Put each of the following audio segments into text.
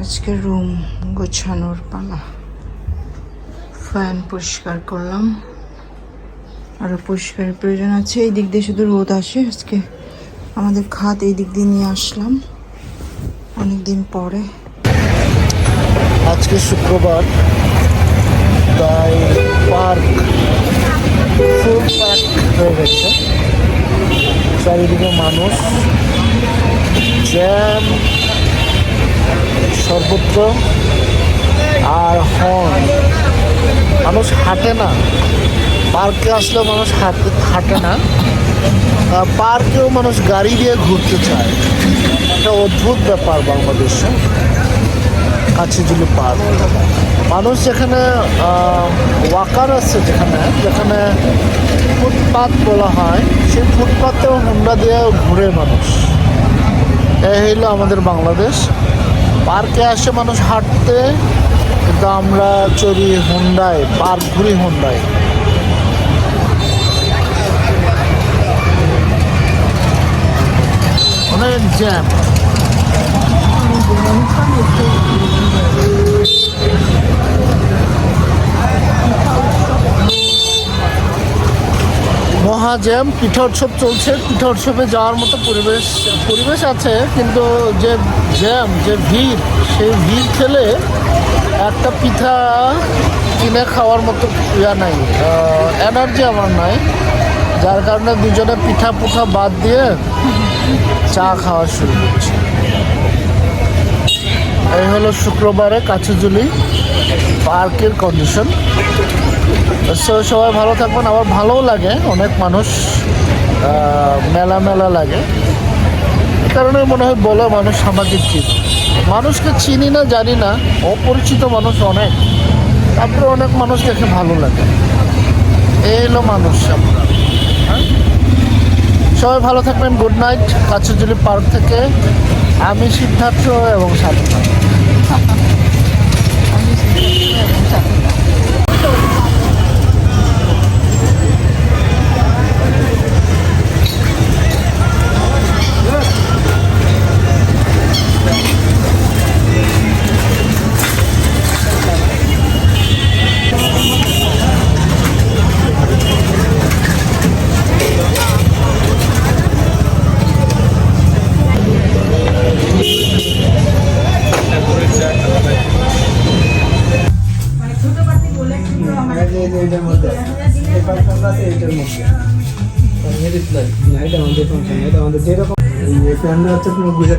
আজকে রুম গোছানোর পালা। ফ্যান পরিষ্কার করলাম, আরো পরিষ্কারের প্রয়োজন আছে। এই দিক দিয়ে শুধু রোদ আসে। আজকে আমাদের খাট এই দিক দিয়ে নিয়ে আসলাম অনেকদিন পরে। আজকে শুক্রবার, তাই পার্ক ফুল প্যাক হয়ে গেছে। চারিদিকে মানুষ, জ্যাম সর্বত্র, আর হর্ন। মানুষ হাঁটে না। পার্কে আসলেও মানুষ হাঁটে না, পার্কেও মানুষ গাড়ি দিয়ে ঘুরতে চায়। একটা অদ্ভুত ব্যাপার বাংলাদেশে। কাছিজুলি পার্ক, মানুষ যেখানে ওয়াকার আছে, যেখানে ফুটপাত বলা হয়, সেই ফুটপাতেও হুন্ডা দিয়ে ঘুরে মানুষ। এই হইল আমাদের বাংলাদেশ। পার্কে আসে মানুষ হাঁটতে, কিন্তু আমরা চড়ি হুন্ডায়, পার্ক ঘুরি হুন্ডায়। অনেক জ্যাম। মহাজ্যাম, পিঠা উৎসব চলছে। পিঠা উৎসবে যাওয়ার মতো পরিবেশ আছে, কিন্তু যে জ্যাম, যে ভিড়, সেই ভিড় খেলে একটা পিঠা কিনে খাওয়ার মতো নাই, এনার্জি আমার নাই। যার কারণে দুজনে পিঠা পুঠা বাদ দিয়ে চা খাওয়া শুরু করছে। এই হলো শুক্রবারে কাছিজুলি পার্কের কন্ডিশন। সবাই ভালো থাকবেন। আমার ভালোও লাগে, অনেক মানুষ, মেলা লাগে। এই কারণে মনে হয় বলে মানুষ সামাজিক জীব। মানুষকে চিনি না, জানি না, অপরিচিত মানুষ অনেক, তারপরে অনেক মানুষ দেখে ভালো লাগে। এই হলো মানুষ আমরা। সবাই ভালো থাকবেন। Good night. কাছিজুলি পার্ক থেকে আমি সিদ্ধার্থ এবং সাধনা।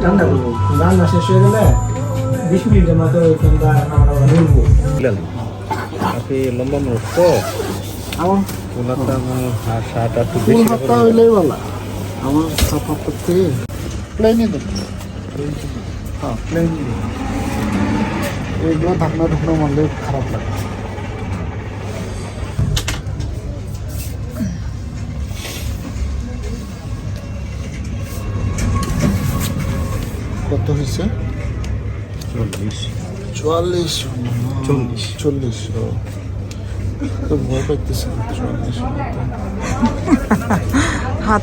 ঠান্ডা করবো, রান্না শেষ হয়ে গেলে 20 মিনিটের মতো ওই ফ্যানটা আমরা বলবো। আপনি লম্বা মানুষ তো, আমার শার্ট হইলেই বলা আমার সাপাত্তর থেকে প্লেনই দেব। হ্যাঁ, প্লেন। এইগুলো ঢাকনা মারলে খারাপ লাগে। কত হয়েছে? 44 তো ভয় পাইতেছে। 44 হাত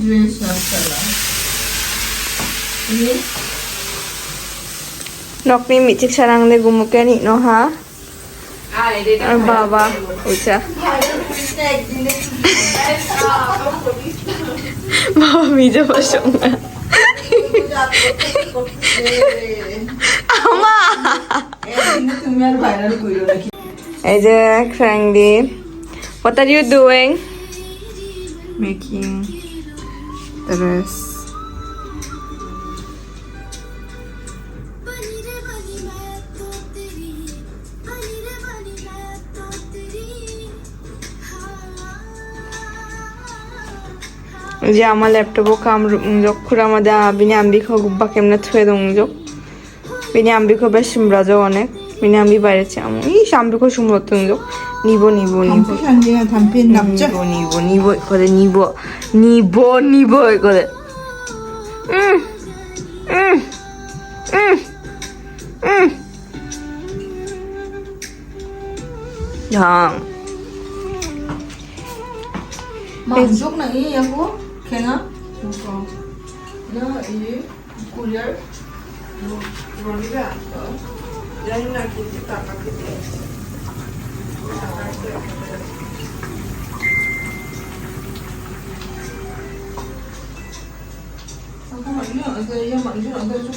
dress masalah. Ini nok ni micik sarang le gumuke ni no ha. Ar baba ucha. Baba mije pasong na. Ama. Hey Jack, Randy. What are you doing? Making the dress. যে আমার ল্যাপটপও কাম যক্ষুরা আমাদের বিনি আম্বিক গুব্বা কেমনে থুয়ে দং যোগ বিনি আম্বিক বেশ সিমরাজও অনেক Mini ambi bayar camu. Ih, sambil kau semua tunggu. Nibo. 한지가 담배 남자. Nibo. Kau nibo. Kau. Yang. 만족 나이 야고 걔나? 나 이 쿨러 로리가 야이나 기지 따까기데 잠깐만요. 이거 만족 안 돼. 좀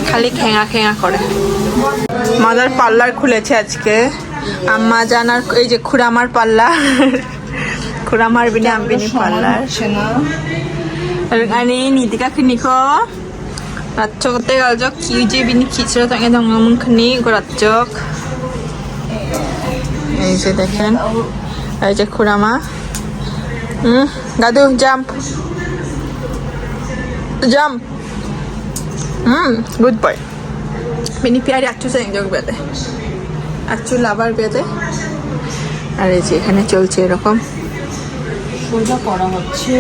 খালি খেঙা করে মাদার পার্লার খুলেছে আজকে আম্মা জানার এই যে খুড়ামার পার্লার খুড়ামার বিনে আম্বিনি পার্লার 아니 니디가 크니까 라쪽 때가 저 기우제 비니 기스러 당에 당하면 크니 그 라쪽 이제 দেখেন এই যে খুড়ামা দাদু jump good boy mini Piyari আচ্ছু সংযোগ বেদে আচ্ছু লাভার বেদে আর এই যে এখানে চলছে এরকম সোজা করা হচ্ছে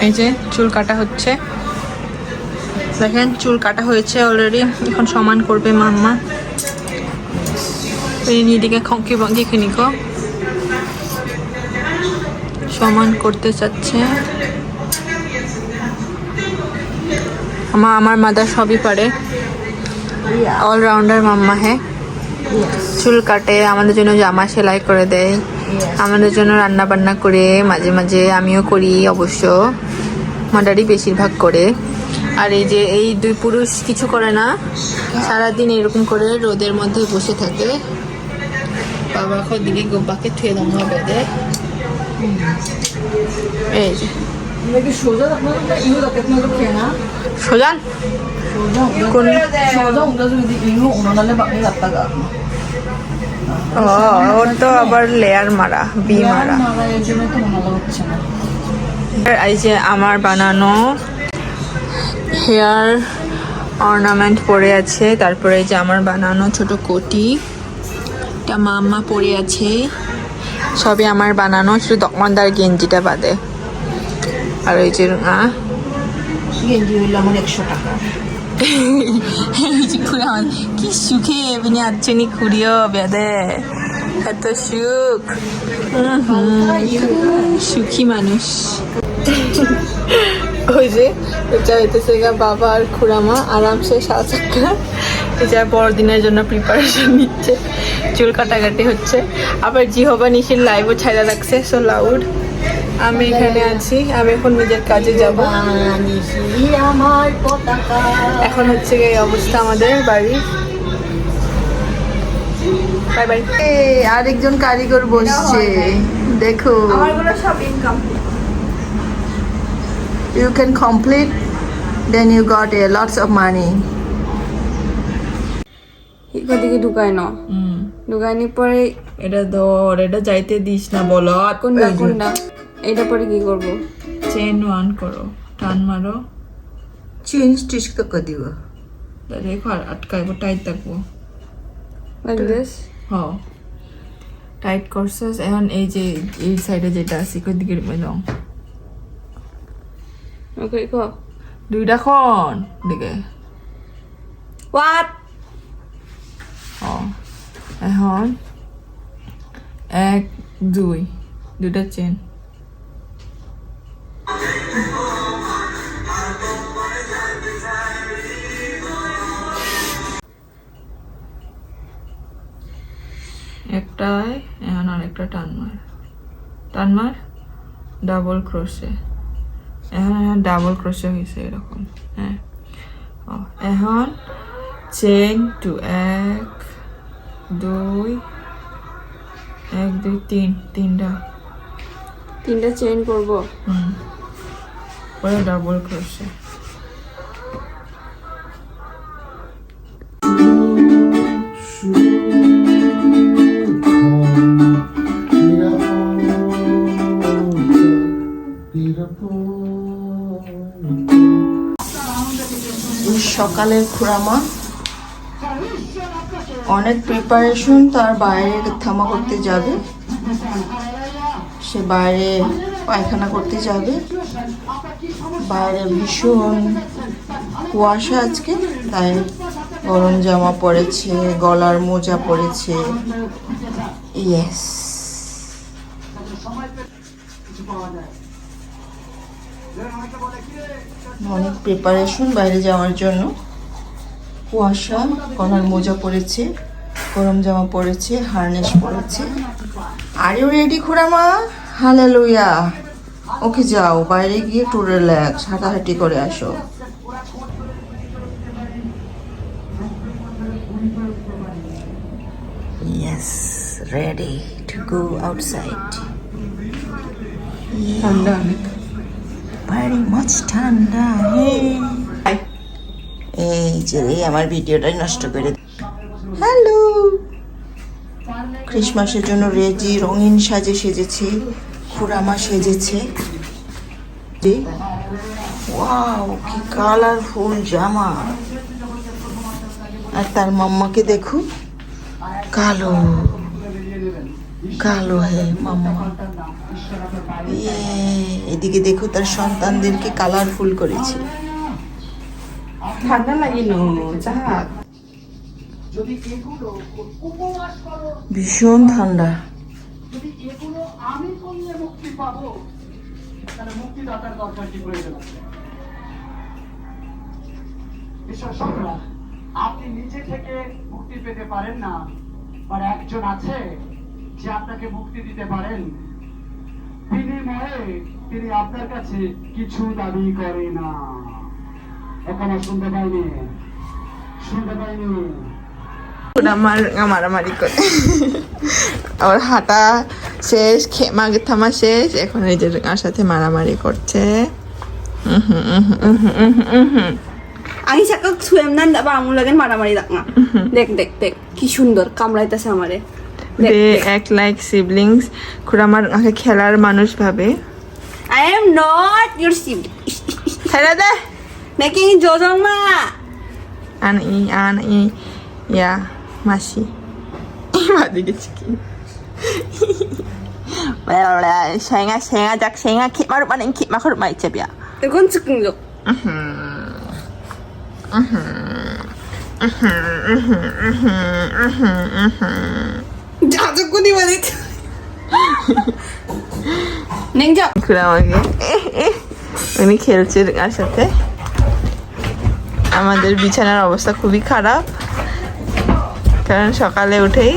এই যে চুল কাটা হচ্ছে দেখেন চুল কাটা হয়েছে অলরেডি এখন সমান করবে মাম্মা এই নিদিকে খঙ্কি বঙ্কি খিনিকো সমান করতে চাচ্ছে আমার মাদার সবই পারে অলরাউন্ডার মাম্মা হ্যাঁ চুল কাটে আমাদের জন্য জামা সেলাই করে দেয় আমাদের জন্য রান্না বান্না করে মাঝে মাঝে আমিও করি অবশ্য মাদারই বেশিরভাগ করে আর এই যে এই দুই পুরুষ কিছু করে না সারাদিন এরকম করে রোদের মধ্যে বসে থাকে বাবা দিকে গোব্বাকে থুয়ে দমা বেঁধে এই যে সোজান ওর তো আবার লেয়ার মারা বি মারা এই যে আমার বানানো হেয়ার অর্নামেন্ট পরে আছে তারপরে এই যে আমার বানানো ছোট কোটি এটা মাম্মা পরে আছে সবই আমার বানানো শুধু দোকানদার গেঞ্জিটা বাদে আর ওই যে গেঞ্জি হইল আমার 100 টাকা কি সুখে এমনি আচ্ছনি খুঁড়িও বেদে এত সুখ সুখী মানুষ ওই যে এটা হইতেছে বাবা আর খুড়ামা আরামসে সাজা এটা বড়দিনের জন্য প্রিপারেশন নিচ্ছে চুল কাটাকাটি হচ্ছে আবার জিহবা নিশির লাইভও ছাইড়া রাখছে সো লাউড আমি এখানে আছি আমি এখন নিজের কাজে যাব এখন হচ্ছে এই অবস্থা আমাদের বাড়ি বাই বাই আরেকজন কারিগর বসছে দেখো আমারগুলো সব incomplete you can complete then you got a lots of money এদিকে ঢুকায় না ঢুকায়নি পরে এটা ধর এটা যাইতে দিস না বলো কোনটা এটা পরে কি করব চেন ওয়ান করো টান মারো চেন স্টিচ তো করে দিব দেখো আর আটকাইবো টাইট থাকবো লাইক দিস হ্যাঁ টাইট করছস এখন এই যে এই সাইডে যেটা আছে কোন দিকে দাও ওকে কো দুইটা কোন দিকে হোয়াট এখন 1 2 দুইটা চেন একটাই এখন একটা টান মার ডাবল ক্রোশে এখন ডাবল ক্রোশে হয়েছে এরকম হ্যাঁ এখন চেন টু 1 2 তিনটা চেইন করব পরে ডাবল ক্রোশে সকালের খুড়ামা অনেক প্রিপারেশন, তার বাইরে থামা করতে যাবে, সে বাইরে পায়খানা করতে যাবে। বাইরে ভীষণ কুয়াশা আজকে, তাই গরম জামা পরেছে, গলার মোজা পরেছে। ইয়েস, অনেক প্রিপারেশন বাইরে যাওয়ার জন্য। কুয়াশা, গলার মোজা পরেছে, গরম জামা পরেছে, হারনেস পরেছে। Are you ready Khurama? Hallelujah. Okay যাও, বাইরে গিয়ে একটু রিল্যাক্স, হাঁটাহাঁটি করে আসো। Yes, ready to go outside. ঠান্ডা অনেক Very much ঠান্ডা। এই যে আমার ভিডিওটাই নষ্ট করে। হ্যালো, ক্রিসমাসের জন্য রেডি, রঙিন সাজে সেজেছে, খুড়ামা সেজেছে। ওয়াও, কি কালারফুল জামা। আর তার মাম্মাকে দেখো, কালো কালো হে মাম্মা। এদিকে দেখো তার সন্তানদেরকে কালারফুল করেছে। ঠান্ডা লাগিল যাহা ভীষণ ঠান্ডা। আপনি নিজে থেকে মুক্তি পেতে পারেন না, আর একজন আছে যে আপনাকে মুক্তি দিতে পারেন। বিনিময়ে তিনি আপনার কাছে কিছু দাবি করে না। এখনো শুনতে পাইনি। আমার মারামারি করে আমার হাঁটা শেষ, মাগে থামা শেষ, এখন এই যে আমার সাথে মারামারি করছে। আমি সাকা সুয়েম না দাবা আমুল লাগেন মারামারি দেখ না। দেখ দেখ দেখ কি সুন্দর কামড়াইতেছে আমারে। They act like siblings. খুড়ামার আমাকে খেলার মানুষ ভাবে। I am not your sibling. ছেড়ে দে। Making jojong ma. আন ই ইয়া মাসি মাদিকে চিকি 생아 작 생아 키마루 빠는 키마커루 마이체비야. 이건 즉흥 적. 자주꾼이 말이. 냉정. খুড়ামাকে উনি খেলছে আর সাথে। আমাদের বিছানার অবস্থা খুবই খারাপ, কারণ সকালে উঠেই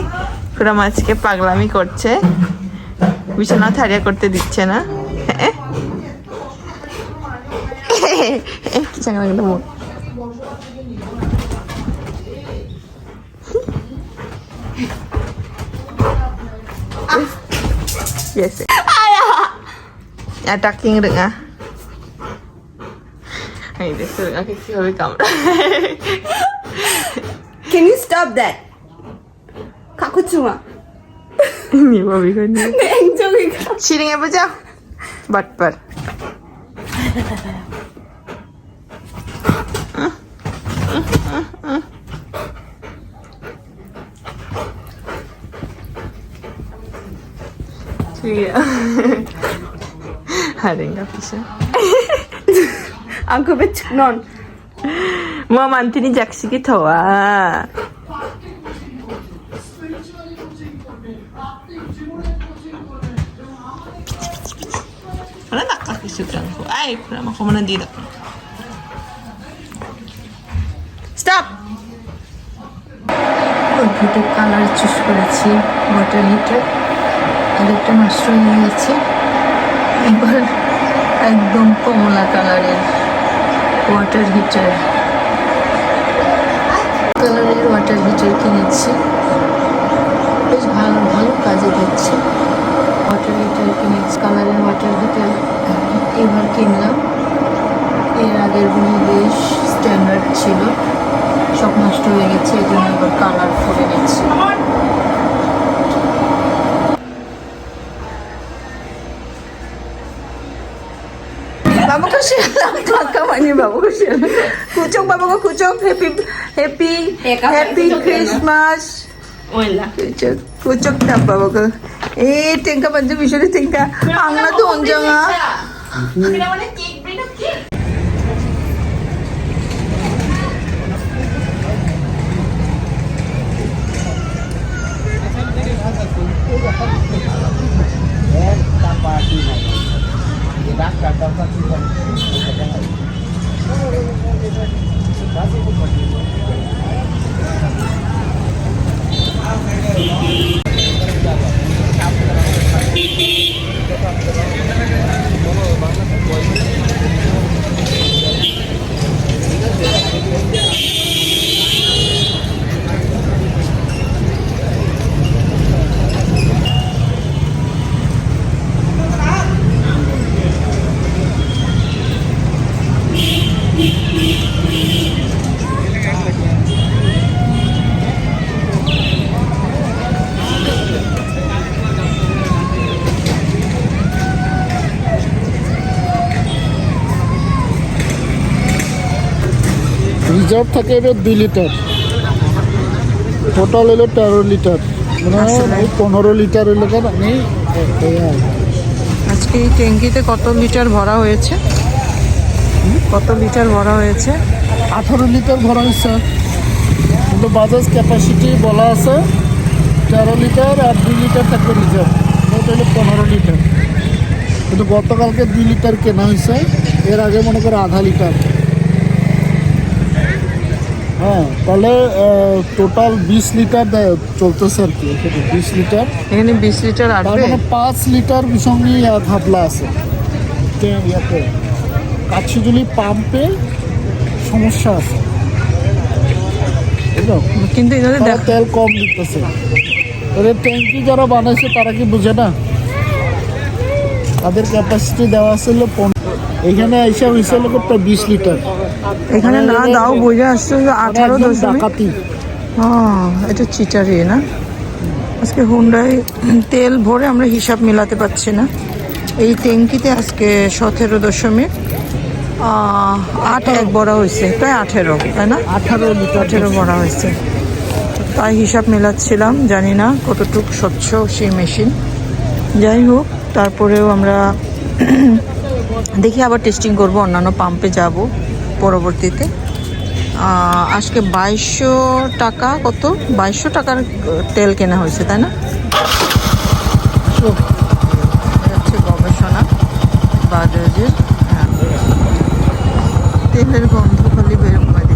খুড়ামা আজকে পাগলামি করছে, বিছানা থারিয়া করতে দিচ্ছে না। কি চাঙ্গা কিন্তু মুখ। Biasa. Attacking dengan. Ay, dito aku kihawi kamera. Can you stop that? Kakut cuma. Ini babi kan ni. 냉정이. Sharing apa je? Batper. Iya. Ada enggak bisa. Angko becek non. Mau mantini jaksi gitu wah. Mana tak kasih sukaanku? Ay, kurang aku mana tidak. Stop. Computer colour choose করেছি water heater. আরেকটা নষ্ট হয়ে গেছে। এবার একদম কমলা কালারের water heater কিনেছি, বেশ ভালো ভালো কাজে দিচ্ছে। ওয়াটার হিটার কিনেছি, কালারের ওয়াটার হিটার এবার কিনলাম। এর আগেরগুলো বেশ স্ট্যান্ডার্ড ছিল, সব নষ্ট হয়ে গেছে, এই জন্য এবার কালার করে নিচ্ছি। बाबू को शेरलाम काका मानी बाबू को शेरलाम कुचोक बाबू को कुचोक हैप्पी हैप्पी हैप्पी क्रिसमस कुचोक कुचोक टाप बाबू को ए टेंका पंच विशेष टेंका आंगना तो onjanga রিজার্ভ থাকে এবার 2 লিটার, টোটাল হলো 13 লিটার, মানে 15 লিটার হলো কেন নেই। আজকে এই ট্যাঙ্কিতে কত লিটার ভরা হয়েছে? কত লিটার ভরা হয়েছে? 18 লিটার ভরা হয়েছে, কিন্তু বাজাজ ক্যাপাসিটি বলা আছে 13 লিটার আর 2 লিটার থাকবে রিজার্ভ, ওটা হলো 15 লিটার। কিন্তু গতকালকে 2 লিটার কেনা হয়েছে, এর আগে মনে করো আধা লিটার। হ্যাঁ, তাহলে টোটাল 20 লিটার চলতেছে আর কি, এখানে 20 লিটার, এখানে 20 লিটার তার আসবে। মানে 5 লিটার সঙ্গে ঘাপলা আছে ইয়াতে কাছিজুলি পাম্পে সমস্যা আছে, বুঝলো? কিন্তু এখানে তারা তেল কম দিতেছে। এদের ট্যাঙ্কি যারা বানাইছে তারা কি বুঝে না? তাদের ক্যাপাসিটি দেওয়া ছিল 15, এখানে এসে হয়েছিল 20 লিটার। এখানে না দাও বোঝা আসছে 18 ডাকাতি। হ্যাঁ, এটা চিটারি না। আজকে হুন্ডাই তেল ভরে আমরা হিসাব মেলাতে পারছি না। এই ট্যাঙ্কিতে আজকে 17.8 ভরা হয়েছে, প্রায় 18, তাই না? 18 লিটার 18 ভরা হয়েছে। তাই হিসাব মেলাচ্ছিলাম, জানি না কতটুকু স্বচ্ছ সেই মেশিন। যাই হোক, তারপরেও আমরা দেখি আবার টেস্টিং করব, অন্যান্য পাম্পে যাব পরবর্তীতে। আজকে 2200 টাকা, কত 2200 টাকার তেল কেনা হয়েছে, তাই না? হচ্ছে গবেষণা বাজাজের। হ্যাঁ, তেলের গন্ধ খালি বেরোম বাড়ি।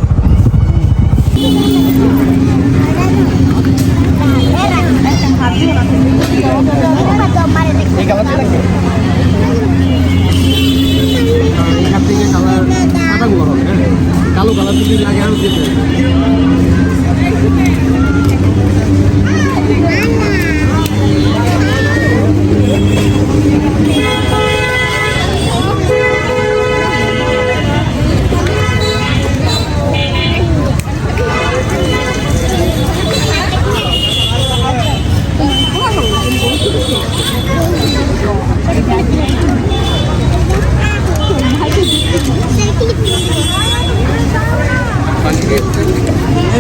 এখান থেকে কালারগুলো হবে, কালো কালার দিকে আগে আরো দিতে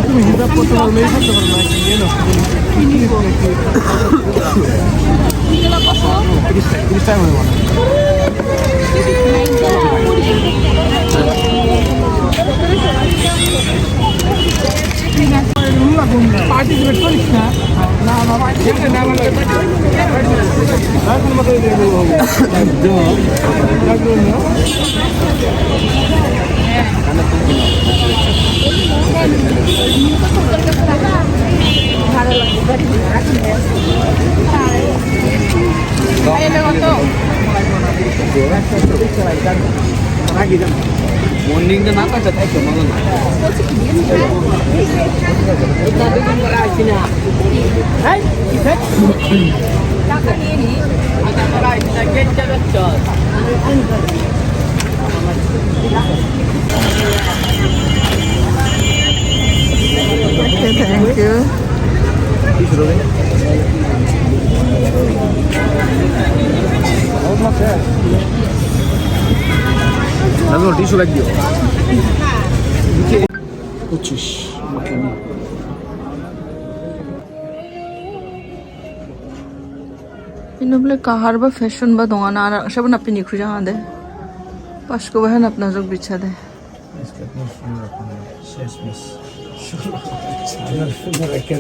তুমি হিসাব করতে পারো, মেয়ে করতে পারো না, নিয়ে নাও 30 টাকা হয়ে গেল। পার্টিসিপেট করিস না, না না পার্টিসিপেট না মানে কোনো মতো দিয়ে দেবো ভালো লাগে। মর্নিংটা না পাইতে তাই তো মনে না Okay, thank you. টিস্যু লাগ দিও 25 Ino bole kahar ba fashion ba dongana ara sabun apni nikhu jaha de. Pasko bahan apna jog bicha de. সুন্দর একটা